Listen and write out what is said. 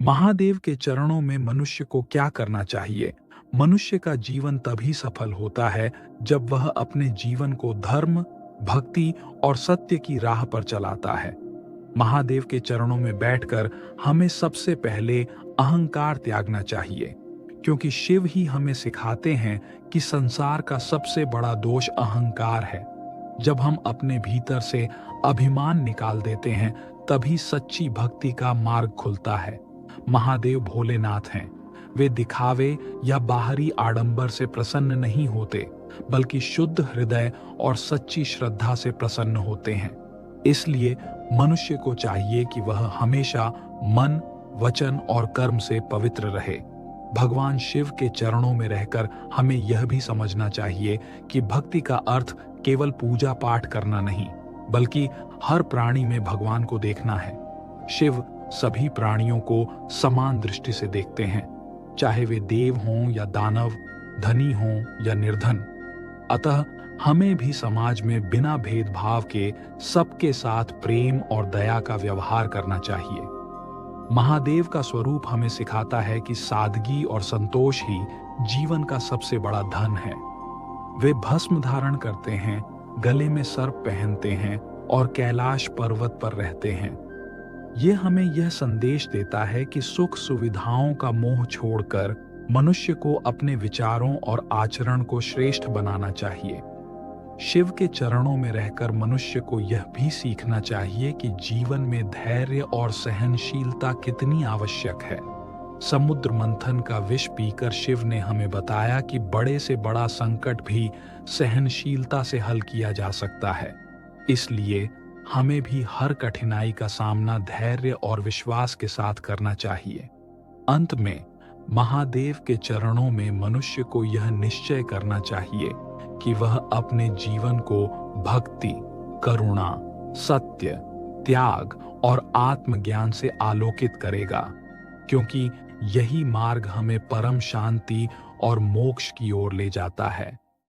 महादेव के चरणों में मनुष्य को क्या करना चाहिए? मनुष्य का जीवन तभी सफल होता है जब वह अपने जीवन को धर्म, भक्ति और सत्य की राह पर चलाता है। महादेव के चरणों में बैठकर हमें सबसे पहले अहंकार त्यागना चाहिए, क्योंकि शिव ही हमें सिखाते हैं कि संसार का सबसे बड़ा दोष अहंकार है। जब हम अपने भीतर से अभिमान निकाल देते हैं, तभी सच्ची भक्ति का मार्ग खुलता है। महादेव भोलेनाथ हैं। वे दिखावे या बाहरी आडंबर से प्रसन्न नहीं होते, बल्कि शुद्ध हृदय और सच्ची श्रद्धा से प्रसन्न होते हैं। इसलिए मनुष्य को चाहिए कि वह हमेशा मन, वचन और कर्म से पवित्र रहे। भगवान शिव के चरणों में रहकर हमें यह भी समझना चाहिए कि भक्ति का अर्थ केवल पूजा पाठ करना नहीं, बल्कि हर प्राणी में भगवान को देखना है। शिव सभी प्राणियों को समान दृष्टि से देखते हैं, चाहे वे देव हों या दानव, धनी हों या निर्धन। अतः हमें भी समाज में बिना भेदभाव के सबके साथ प्रेम और दया का व्यवहार करना चाहिए। महादेव का स्वरूप हमें सिखाता है कि सादगी और संतोष ही जीवन का सबसे बड़ा धन है। वे भस्म धारण करते हैं, गले में सर्प पहनते हैं और कैलाश पर्वत पर रहते हैं। ये हमें यह संदेश देता है कि सुख सुविधाओं का मोह छोड़कर मनुष्य को अपने विचारों और आचरण को श्रेष्ठ बनाना चाहिए। शिव के चरणों में रहकर मनुष्य को यह भी सीखना चाहिए कि जीवन में धैर्य और सहनशीलता कितनी आवश्यक है। समुद्र मंथन का विष पीकर शिव ने हमें बताया कि बड़े से बड़ा संकट भी सहनशीलता से हल किया जा सकता है। इसलिए हमें भी हर कठिनाई का सामना धैर्य और विश्वास के साथ करना चाहिए। अंत में महादेव के चरणों में मनुष्य को यह निश्चय करना चाहिए कि वह अपने जीवन को भक्ति, करुणा, सत्य, त्याग और आत्मज्ञान से आलोकित करेगा, क्योंकि यही मार्ग हमें परम शांति और मोक्ष की ओर ले जाता है।